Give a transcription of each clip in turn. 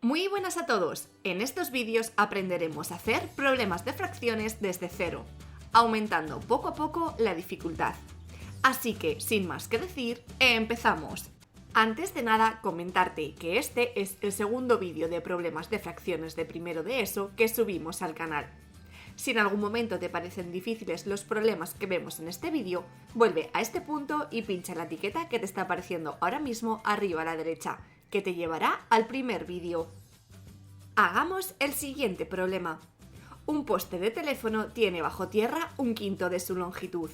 Muy buenas a todos. En estos vídeos aprenderemos a hacer problemas de fracciones desde cero, aumentando poco a poco la dificultad. Así que, sin más que decir, empezamos. Antes de nada, comentarte que este es el segundo vídeo de problemas de fracciones de primero de ESO que subimos al canal. Si en algún momento te parecen difíciles los problemas que vemos en este vídeo, vuelve a este punto y pincha la etiqueta que te está apareciendo ahora mismo arriba a la derecha, que te llevará al primer vídeo. Hagamos el siguiente problema. Un poste de teléfono tiene bajo tierra un quinto de su longitud.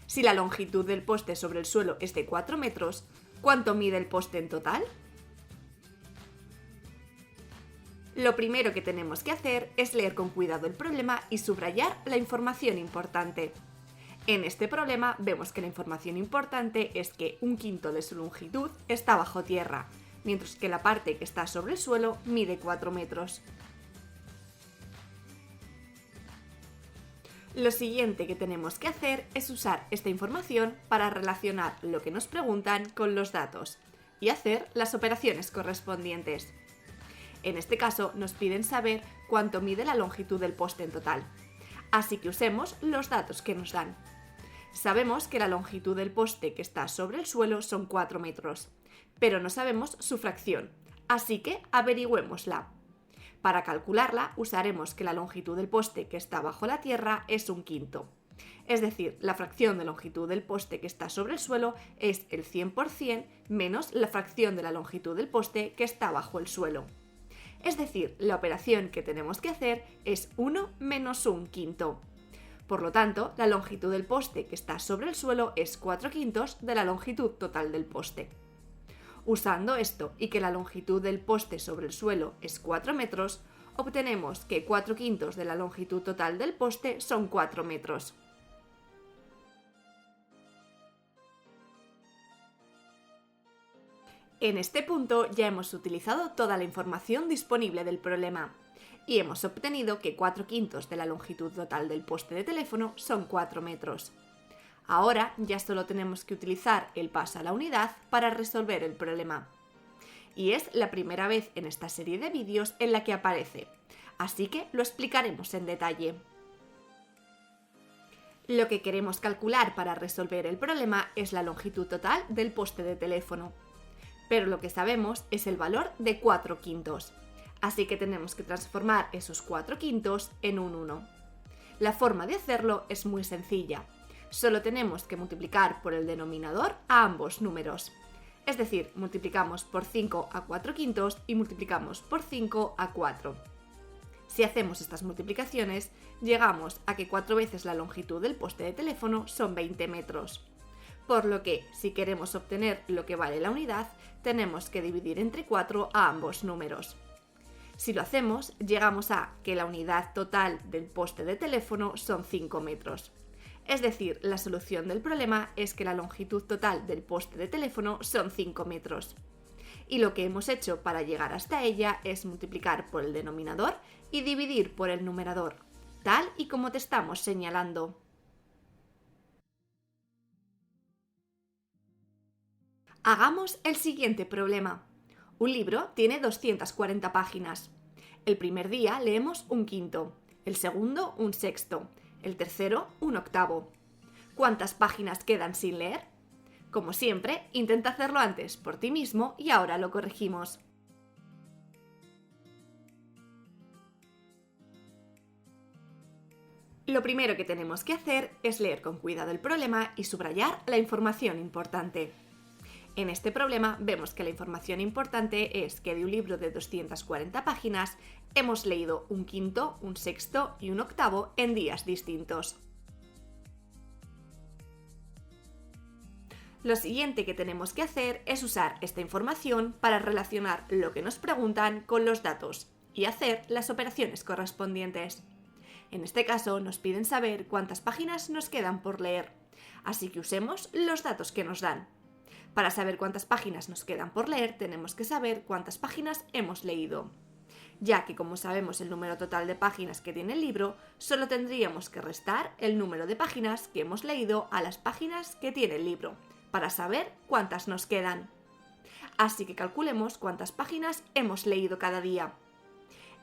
Si la longitud del poste sobre el suelo es de 4 metros, ¿cuánto mide el poste en total? Lo primero que tenemos que hacer es leer con cuidado el problema y subrayar la información importante. En este problema vemos que la información importante es que un quinto de su longitud está bajo tierra, mientras que la parte que está sobre el suelo mide 4 metros. Lo siguiente que tenemos que hacer es usar esta información para relacionar lo que nos preguntan con los datos y hacer las operaciones correspondientes. En este caso nos piden saber cuánto mide la longitud del poste en total, así que usemos los datos que nos dan. Sabemos que la longitud del poste que está sobre el suelo son 4 metros, pero no sabemos su fracción, así que averigüémosla. Para calcularla usaremos que la longitud del poste que está bajo la tierra es un quinto. Es decir, la fracción de longitud del poste que está sobre el suelo es el 100% menos la fracción de la longitud del poste que está bajo el suelo. Es decir, la operación que tenemos que hacer es 1 menos un quinto. Por lo tanto, la longitud del poste que está sobre el suelo es 4 quintos de la longitud total del poste. Usando esto y que la longitud del poste sobre el suelo es 4 metros, obtenemos que 4 quintos de la longitud total del poste son 4 metros. En este punto ya hemos utilizado toda la información disponible del problema y hemos obtenido que 4 quintos de la longitud total del poste de teléfono son 4 metros. Ahora ya solo tenemos que utilizar el paso a la unidad para resolver el problema. Y es la primera vez en esta serie de vídeos en la que aparece, así que lo explicaremos en detalle. Lo que queremos calcular para resolver el problema es la longitud total del poste de teléfono, pero lo que sabemos es el valor de 4 quintos, así que tenemos que transformar esos 4 quintos en un 1. La forma de hacerlo es muy sencilla. Solo tenemos que multiplicar por el denominador a ambos números. Es decir, multiplicamos por 5 a 4 quintos y multiplicamos por 5 a 4. Si hacemos estas multiplicaciones, llegamos a que 4 veces la longitud del poste de teléfono son 20 metros. Por lo que, si queremos obtener lo que vale la unidad, tenemos que dividir entre 4 a ambos números. Si lo hacemos, llegamos a que la unidad total del poste de teléfono son 5 metros. Es decir, la solución del problema es que la longitud total del poste de teléfono son 5 metros. Y lo que hemos hecho para llegar hasta ella es multiplicar por el denominador y dividir por el numerador, tal y como te estamos señalando. Hagamos el siguiente problema. Un libro tiene 240 páginas. El primer día leemos un quinto, el segundo un sexto, el tercero un octavo. ¿Cuántas páginas quedan sin leer? Como siempre, intenta hacerlo antes por ti mismo y ahora lo corregimos. Lo primero que tenemos que hacer es leer con cuidado el problema y subrayar la información importante. En este problema vemos que la información importante es que de un libro de 240 páginas hemos leído un quinto, un sexto y un octavo en días distintos. Lo siguiente que tenemos que hacer es usar esta información para relacionar lo que nos preguntan con los datos y hacer las operaciones correspondientes. En este caso nos piden saber cuántas páginas nos quedan por leer, así que usemos los datos que nos dan. Para saber cuántas páginas nos quedan por leer, tenemos que saber cuántas páginas hemos leído. Ya que como sabemos el número total de páginas que tiene el libro, solo tendríamos que restar el número de páginas que hemos leído a las páginas que tiene el libro, para saber cuántas nos quedan. Así que calculemos cuántas páginas hemos leído cada día.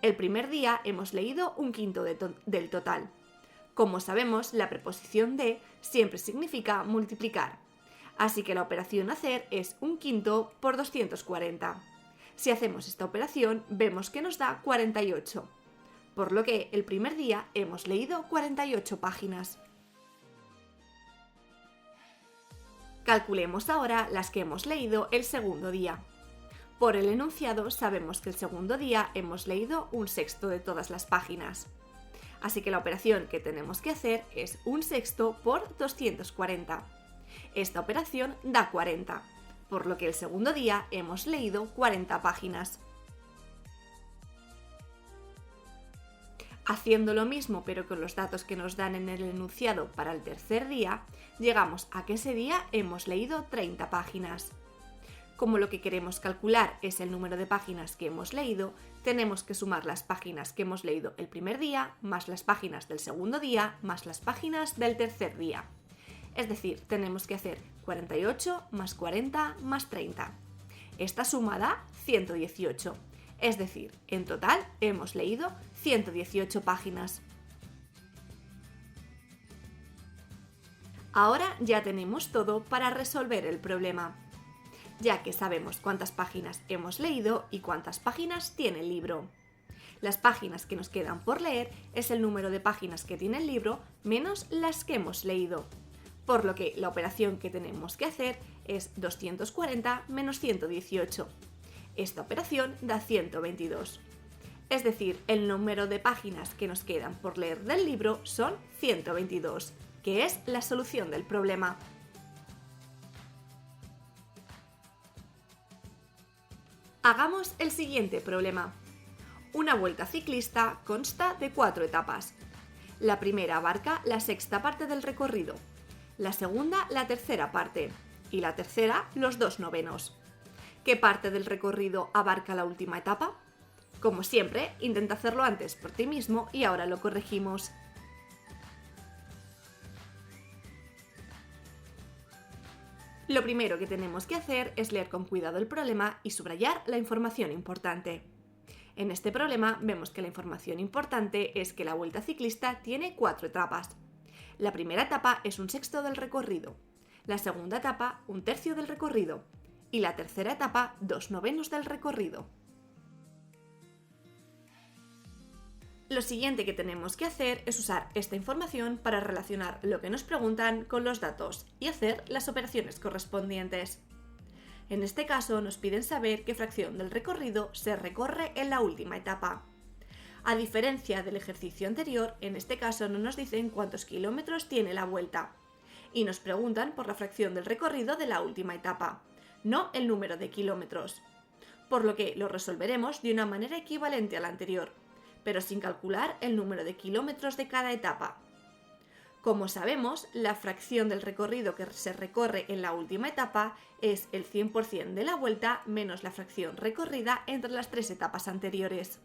El primer día hemos leído un quinto del total. Como sabemos, la preposición de siempre significa multiplicar. Así que la operación a hacer es un quinto por 240. Si hacemos esta operación, vemos que nos da 48. Por lo que el primer día hemos leído 48 páginas. Calculemos ahora las que hemos leído el segundo día. Por el enunciado sabemos que el segundo día hemos leído un sexto de todas las páginas. Así que la operación que tenemos que hacer es un sexto por 240. Esta operación da 40, por lo que el segundo día hemos leído 40 páginas. Haciendo lo mismo pero con los datos que nos dan en el enunciado para el tercer día, llegamos a que ese día hemos leído 30 páginas. Como lo que queremos calcular es el número de páginas que hemos leído, tenemos que sumar las páginas que hemos leído el primer día, más las páginas del segundo día, más las páginas del tercer día. Es decir, tenemos que hacer 48 más 40 más 30. Esta suma da 118. Es decir, en total hemos leído 118 páginas. Ahora ya tenemos todo para resolver el problema, ya que sabemos cuántas páginas hemos leído y cuántas páginas tiene el libro. Las páginas que nos quedan por leer es el número de páginas que tiene el libro menos las que hemos leído, por lo que la operación que tenemos que hacer es 240 menos 118. Esta operación da 122. Es decir, el número de páginas que nos quedan por leer del libro son 122, que es la solución del problema. Hagamos el siguiente problema. Una vuelta ciclista consta de 4 etapas. La primera abarca la sexta parte del recorrido, la segunda la tercera parte y la tercera los 2 novenos. ¿Qué parte del recorrido abarca la última etapa? Como siempre, intenta hacerlo antes por ti mismo y ahora lo corregimos. Lo primero que tenemos que hacer es leer con cuidado el problema y subrayar la información importante. En este problema vemos que la información importante es que la vuelta ciclista tiene 4 etapas. La primera etapa es un sexto del recorrido, la segunda etapa un tercio del recorrido y la tercera etapa 2 novenos del recorrido. Lo siguiente que tenemos que hacer es usar esta información para relacionar lo que nos preguntan con los datos y hacer las operaciones correspondientes. En este caso nos piden saber qué fracción del recorrido se recorre en la última etapa. A diferencia del ejercicio anterior, en este caso no nos dicen cuántos kilómetros tiene la vuelta y nos preguntan por la fracción del recorrido de la última etapa, no el número de kilómetros, por lo que lo resolveremos de una manera equivalente a la anterior, pero sin calcular el número de kilómetros de cada etapa. Como sabemos, la fracción del recorrido que se recorre en la última etapa es el 100% de la vuelta menos la fracción recorrida entre las 3 etapas anteriores.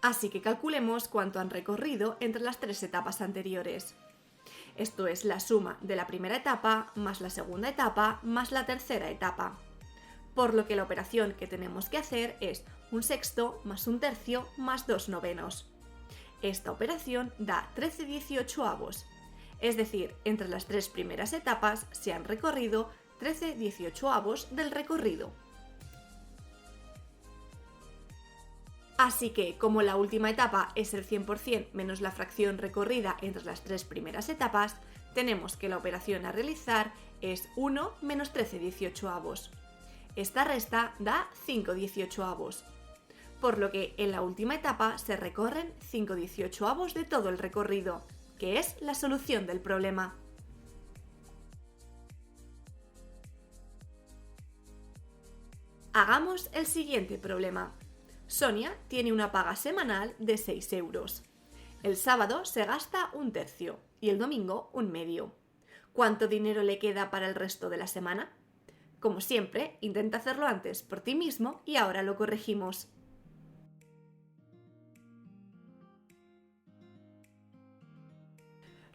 Así que calculemos cuánto han recorrido entre las 3 etapas anteriores. Esto es la suma de la primera etapa más la segunda etapa más la tercera etapa. Por lo que la operación que tenemos que hacer es un sexto más un tercio más 2 novenos. Esta operación da 13/18, es decir, entre las 3 primeras etapas se han recorrido 13/18 del recorrido. Así que, como la última etapa es el 100% menos la fracción recorrida entre las 3 primeras etapas, tenemos que la operación a realizar es 1 menos 13/18. Esta resta da 5/18, por lo que en la última etapa se recorren 5/18 de todo el recorrido, que es la solución del problema. Hagamos el siguiente problema. Sonia tiene una paga semanal de 6 euros. El sábado se gasta un tercio y el domingo un medio. ¿Cuánto dinero le queda para el resto de la semana? Como siempre, intenta hacerlo antes por ti mismo y ahora lo corregimos.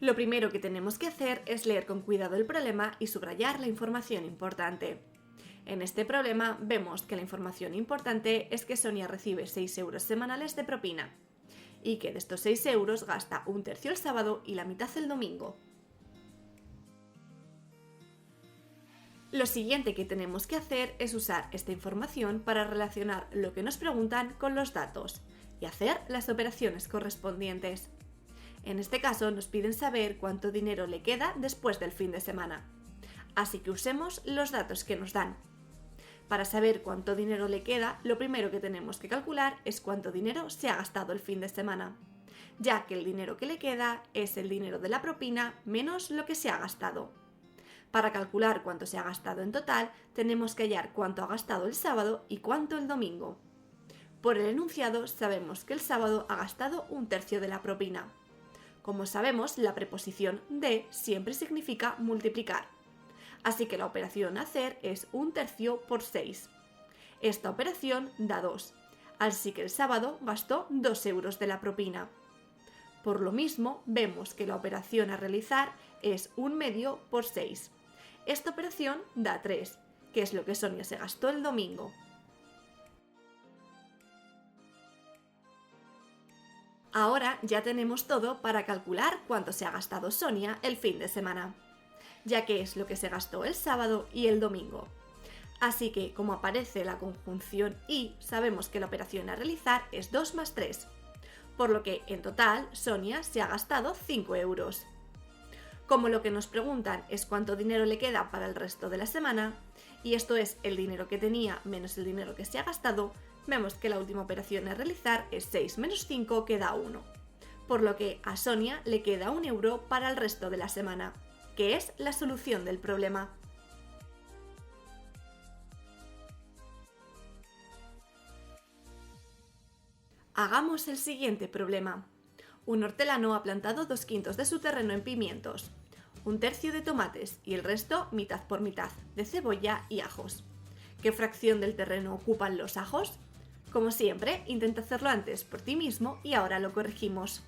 Lo primero que tenemos que hacer es leer con cuidado el problema y subrayar la información importante. En este problema vemos que la información importante es que Sonia recibe 6 euros semanales de propina y que de estos 6 euros gasta un tercio el sábado y la mitad el domingo. Lo siguiente que tenemos que hacer es usar esta información para relacionar lo que nos preguntan con los datos y hacer las operaciones correspondientes. En este caso nos piden saber cuánto dinero le queda después del fin de semana, así que usemos los datos que nos dan. Para saber cuánto dinero le queda, lo primero que tenemos que calcular es cuánto dinero se ha gastado el fin de semana, ya que el dinero que le queda es el dinero de la propina menos lo que se ha gastado. Para calcular cuánto se ha gastado en total, tenemos que hallar cuánto ha gastado el sábado y cuánto el domingo. Por el enunciado sabemos que el sábado ha gastado un tercio de la propina. Como sabemos, la preposición de siempre significa multiplicar. Así que la operación a hacer es un tercio por 6. Esta operación da 2, así que el sábado gastó 2 euros de la propina. Por lo mismo, vemos que la operación a realizar es un medio por 6. Esta operación da 3, que es lo que Sonia se gastó el domingo. Ahora ya tenemos todo para calcular cuánto se ha gastado Sonia el fin de semana, ya que es lo que se gastó el sábado y el domingo. Así que, como aparece la conjunción y, sabemos que la operación a realizar es 2 más 3, por lo que en total Sonia se ha gastado 5 euros. Como lo que nos preguntan es cuánto dinero le queda para el resto de la semana, y esto es el dinero que tenía menos el dinero que se ha gastado, vemos que la última operación a realizar es 6 menos 5 que da 1, por lo que a Sonia le queda 1 euro para el resto de la semana, que es la solución del problema. Hagamos el siguiente problema. Un hortelano ha plantado 2 quintos de su terreno en pimientos, un tercio de tomates y el resto, mitad por mitad, de cebolla y ajos. ¿Qué fracción del terreno ocupan los ajos? Como siempre, intenta hacerlo antes por ti mismo y ahora lo corregimos.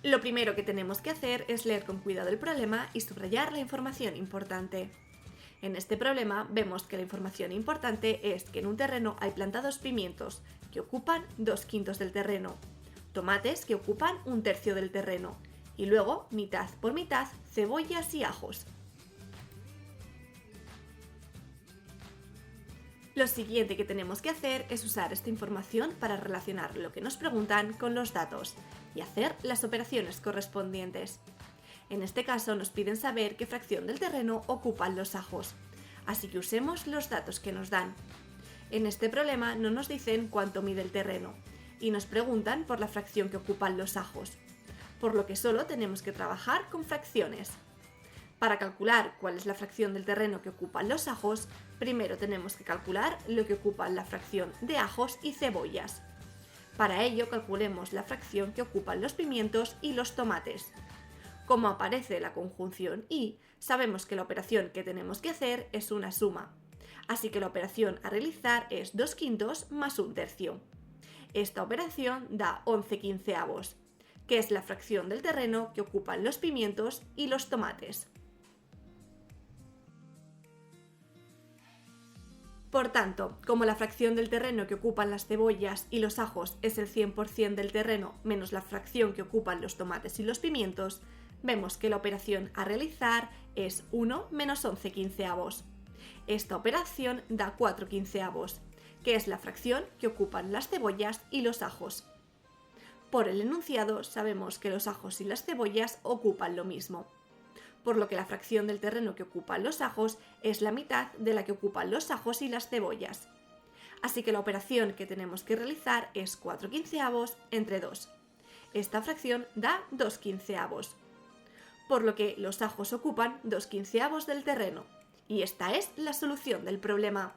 Lo primero que tenemos que hacer es leer con cuidado el problema y subrayar la información importante. En este problema vemos que la información importante es que en un terreno hay plantados pimientos, que ocupan 2 quintos del terreno, tomates, que ocupan un tercio del terreno, y luego, mitad por mitad, cebollas y ajos. Lo siguiente que tenemos que hacer es usar esta información para relacionar lo que nos preguntan con los datos y hacer las operaciones correspondientes. En este caso nos piden saber qué fracción del terreno ocupan los ajos, así que usemos los datos que nos dan. En este problema no nos dicen cuánto mide el terreno y nos preguntan por la fracción que ocupan los ajos, por lo que solo tenemos que trabajar con fracciones. Para calcular cuál es la fracción del terreno que ocupan los ajos, primero tenemos que calcular lo que ocupan la fracción de ajos y cebollas. Para ello calculemos la fracción que ocupan los pimientos y los tomates. Como aparece la conjunción y, sabemos que la operación que tenemos que hacer es una suma, así que la operación a realizar es 2 quintos más un tercio. Esta operación da 11 quinceavos, que es la fracción del terreno que ocupan los pimientos y los tomates. Por tanto, como la fracción del terreno que ocupan las cebollas y los ajos es el 100% del terreno menos la fracción que ocupan los tomates y los pimientos, vemos que la operación a realizar es 1 menos 11 quinceavos. Esta operación da 4 quinceavos, que es la fracción que ocupan las cebollas y los ajos. Por el enunciado sabemos que los ajos y las cebollas ocupan lo mismo, por lo que la fracción del terreno que ocupan los ajos es la mitad de la que ocupan los ajos y las cebollas. Así que la operación que tenemos que realizar es 4 quinceavos entre 2. Esta fracción da 2 quinceavos, por lo que los ajos ocupan 2 quinceavos del terreno, y esta es la solución del problema.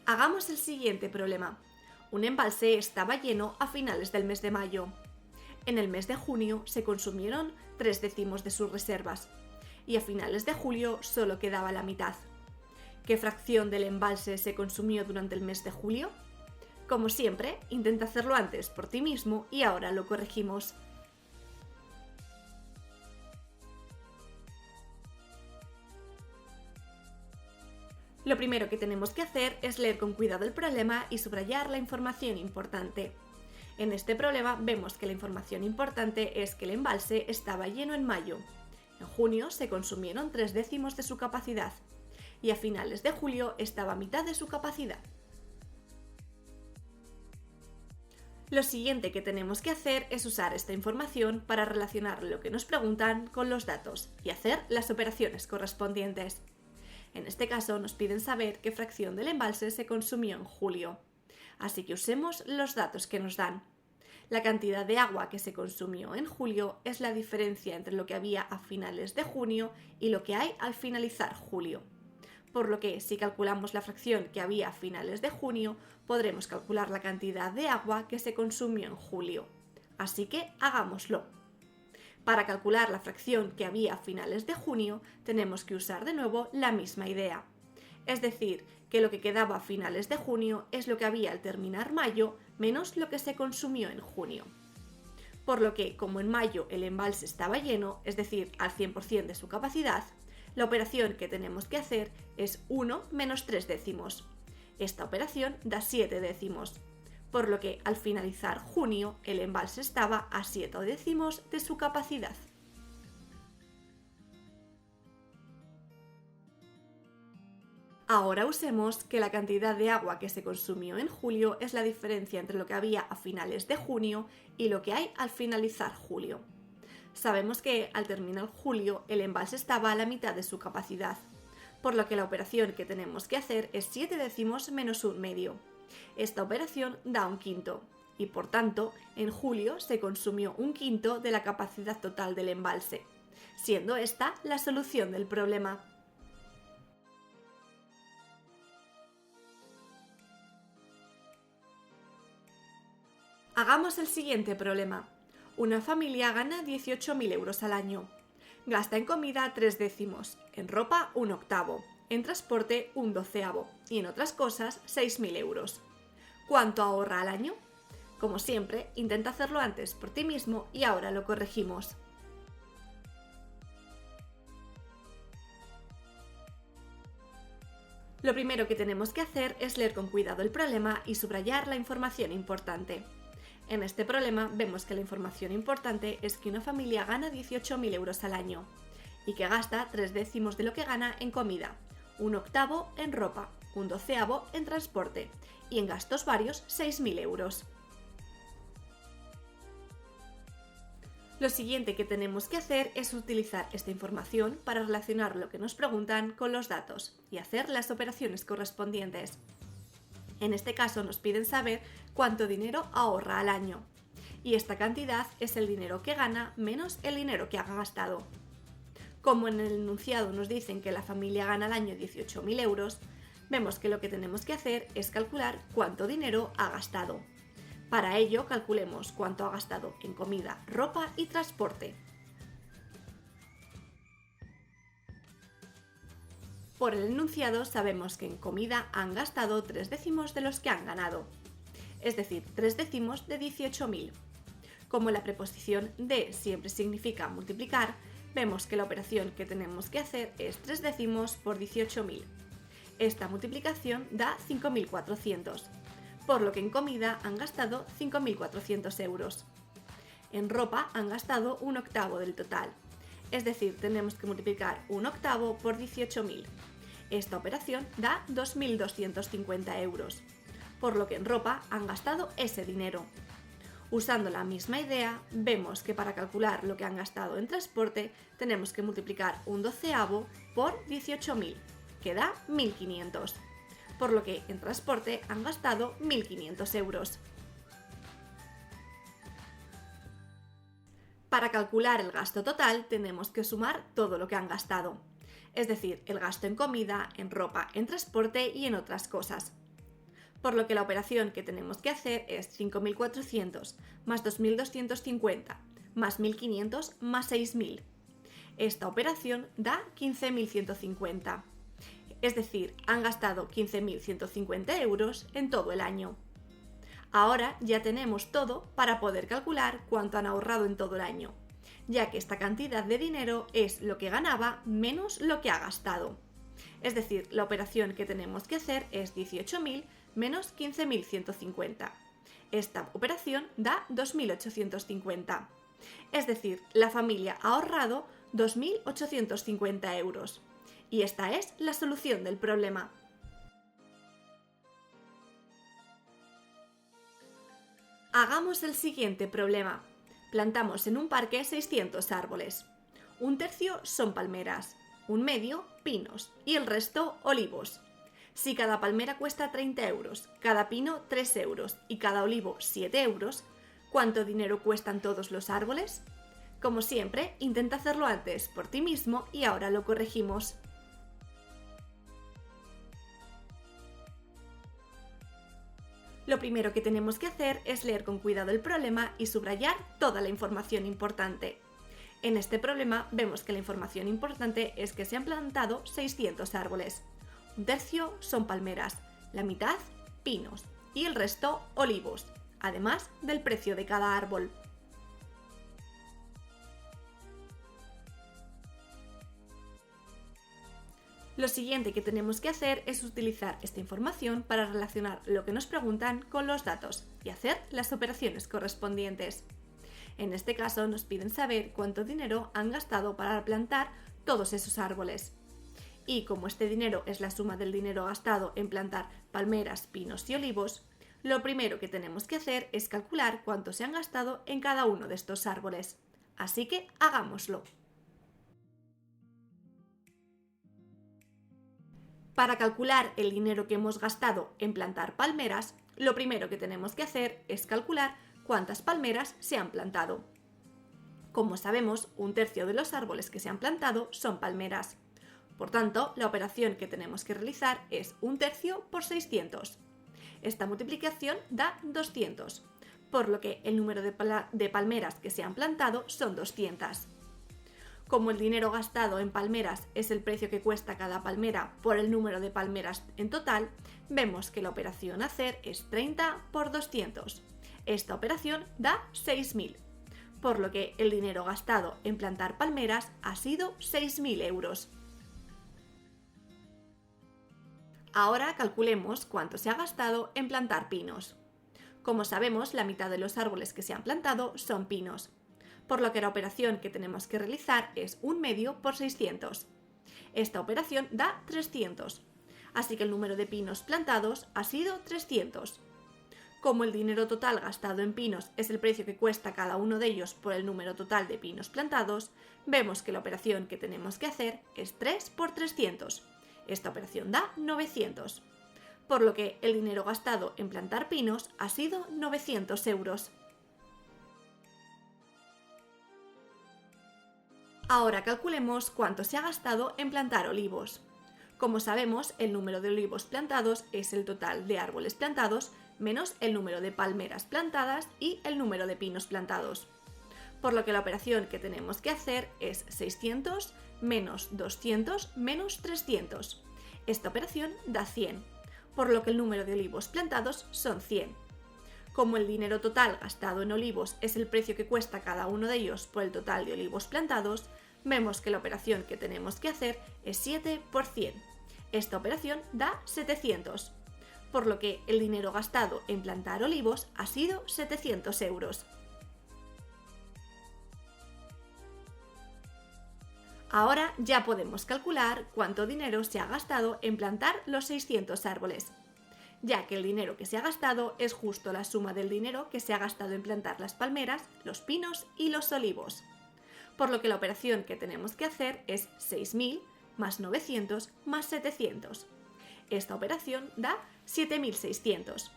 Hagamos el siguiente problema. Un embalse estaba lleno a finales del mes de mayo. En el mes de junio se consumieron 3/10 de sus reservas y a finales de julio solo quedaba la mitad. qué fracción del embalse se consumió durante el mes de julio? Como siempre, intenta hacerlo antes por ti mismo y ahora lo corregimos. Lo primero que tenemos que hacer es leer con cuidado el problema y subrayar la información importante. En este problema vemos que la información importante es que el embalse estaba lleno en mayo. En junio se consumieron 3/10 de su capacidad y a finales de julio estaba a mitad de su capacidad. Lo siguiente que tenemos que hacer es usar esta información para relacionar lo que nos preguntan con los datos y hacer las operaciones correspondientes. En este caso nos piden saber qué fracción del embalse se consumió en julio. Así que usemos los datos que nos dan. La cantidad de agua que se consumió en julio es la diferencia entre lo que había a finales de junio y lo que hay al finalizar julio. Por lo que si calculamos la fracción que había a finales de junio, podremos calcular la cantidad de agua que se consumió en julio. Así que hagámoslo. Para calcular la fracción que había a finales de junio, tenemos que usar de nuevo la misma idea. Es decir, que lo que quedaba a finales de junio es lo que había al terminar mayo menos lo que se consumió en junio. Por lo que, como en mayo el embalse estaba lleno, es decir, al 100% de su capacidad, la operación que tenemos que hacer es 1 menos 3/10. Esta operación da 7/10. Por lo que al finalizar junio el embalse estaba a 7/10 de su capacidad. Ahora usemos que la cantidad de agua que se consumió en julio es la diferencia entre lo que había a finales de junio y lo que hay al finalizar julio. Sabemos que al terminar julio el embalse estaba a la mitad de su capacidad, por lo que la operación que tenemos que hacer es 7/10 menos 1/2. Esta operación da 1/5 y por tanto en julio se consumió 1/5 de la capacidad total del embalse, siendo esta la solución del problema. Hagamos el siguiente problema. Una familia gana 18.000 euros al año. Gasta en comida 3/10, en ropa 1/8, en transporte 1/12 y en otras cosas 6.000 euros. ¿Cuánto ahorra al año? Como siempre, intenta hacerlo antes por ti mismo y ahora lo corregimos. Lo primero que tenemos que hacer es leer con cuidado el problema y subrayar la información importante. En este problema vemos que la información importante es que una familia gana 18.000 euros al año y que gasta 3/10 de lo que gana en comida, 1/8 en ropa, 1/12 en transporte y en gastos varios 6.000 euros. Lo siguiente que tenemos que hacer es utilizar esta información para relacionar lo que nos preguntan con los datos y hacer las operaciones correspondientes. En este caso nos piden saber cuánto dinero ahorra al año. Y esta cantidad es el dinero que gana menos el dinero que ha gastado. Como en el enunciado nos dicen que la familia gana al año 18.000 euros, vemos que lo que tenemos que hacer es calcular cuánto dinero ha gastado. Para ello calculemos cuánto ha gastado en comida, ropa y transporte. Por el enunciado sabemos que en comida han gastado 3/10 de los que han ganado, es decir, 3/10 de 18.000. Como la preposición de siempre significa multiplicar, vemos que la operación que tenemos que hacer es 3/10 por 18.000. Esta multiplicación da 5.400, por lo que en comida han gastado 5.400 euros. En ropa han gastado 1/8 del total, es decir, tenemos que multiplicar 1/8 por 18.000. Esta operación da 2.250 euros, por lo que en ropa han gastado ese dinero. Usando la misma idea, vemos que para calcular lo que han gastado en transporte tenemos que multiplicar 1/12 por 18.000, que da 1.500, por lo que en transporte han gastado 1.500 euros. Para calcular el gasto total tenemos que sumar todo lo que han gastado, es decir, el gasto en comida, en ropa, en transporte y en otras cosas. Por lo que la operación que tenemos que hacer es 5.400 más 2.250 más 1.500 más 6.000. Esta operación da 15.150. es decir, han gastado 15.150 euros en todo el año. Ahora ya tenemos todo para poder calcular cuánto han ahorrado en todo el año, ya que esta cantidad de dinero es lo que ganaba menos lo que ha gastado. Es decir, la operación que tenemos que hacer es 18.000 menos 15.150. Esta operación da 2.850. Es decir, la familia ha ahorrado 2.850 euros. Y esta es la solución del problema. Hagamos el siguiente problema. Plantamos en un parque 600 árboles. Un tercio son palmeras, un medio pinos y el resto olivos. Si cada palmera cuesta 30 euros, cada pino 3 euros y cada olivo 7 euros, ¿cuánto dinero cuestan todos los árboles? Como siempre, intenta hacerlo antes por ti mismo y ahora lo corregimos. Lo primero que tenemos que hacer es leer con cuidado el problema y subrayar toda la información importante. En este problema vemos que la información importante es que se han plantado 600 árboles. Un tercio son palmeras, la mitad pinos y el resto olivos, además del precio de cada árbol. Lo siguiente que tenemos que hacer es utilizar esta información para relacionar lo que nos preguntan con los datos y hacer las operaciones correspondientes. En este caso nos piden saber cuánto dinero han gastado para plantar todos esos árboles. Y como este dinero es la suma del dinero gastado en plantar palmeras, pinos y olivos, lo primero que tenemos que hacer es calcular cuánto se han gastado en cada uno de estos árboles. Así que hagámoslo. Para calcular el dinero que hemos gastado en plantar palmeras, lo primero que tenemos que hacer es calcular cuántas palmeras se han plantado. Como sabemos, un tercio de los árboles que se han plantado son palmeras. Por tanto, la operación que tenemos que realizar es un tercio por 600. Esta multiplicación da 200, por lo que el número de palmeras que se han plantado son 200. Como el dinero gastado en palmeras es el precio que cuesta cada palmera por el número de palmeras en total, vemos que la operación a hacer es 30 por 200. Esta operación da 6.000, por lo que el dinero gastado en plantar palmeras ha sido 6.000 euros. Ahora calculemos cuánto se ha gastado en plantar pinos. Como sabemos, la mitad de los árboles que se han plantado son pinos, por lo que la operación que tenemos que realizar es un medio por 600. Esta operación da 300, así que el número de pinos plantados ha sido 300. Como el dinero total gastado en pinos es el precio que cuesta cada uno de ellos por el número total de pinos plantados, vemos que la operación que tenemos que hacer es 3 por 300. Esta operación da 900, por lo que el dinero gastado en plantar pinos ha sido 900 euros. Ahora calculemos cuánto se ha gastado en plantar olivos. Como sabemos, el número de olivos plantados es el total de árboles plantados menos el número de palmeras plantadas y el número de pinos plantados. Por lo que la operación que tenemos que hacer es 600 menos 200 menos 300. Esta operación da 100, por lo que el número de olivos plantados son 100. Como el dinero total gastado en olivos es el precio que cuesta cada uno de ellos por el total de olivos plantados, vemos que la operación que tenemos que hacer es 7 por 100. Esta operación da 700, por lo que el dinero gastado en plantar olivos ha sido 700 euros. Ahora ya podemos calcular cuánto dinero se ha gastado en plantar los 600 árboles, ya que el dinero que se ha gastado es justo la suma del dinero que se ha gastado en plantar las palmeras, los pinos y los olivos. Por lo que la operación que tenemos que hacer es 6.000 más 900 más 700. Esta operación da 7.600.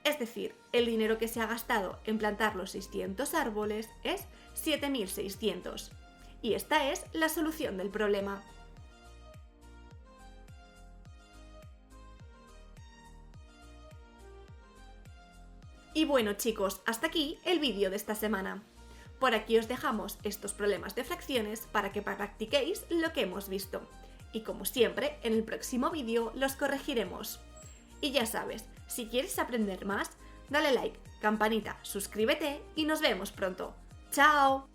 Es decir, el dinero que se ha gastado en plantar los 600 árboles es 7.600. Y esta es la solución del problema. Y bueno chicos, hasta aquí el vídeo de esta semana. Por aquí os dejamos estos problemas de fracciones para que practiquéis lo que hemos visto. Y como siempre, en el próximo vídeo los corregiremos. Y ya sabes, si quieres aprender más, dale like, campanita, suscríbete y nos vemos pronto. ¡Chao!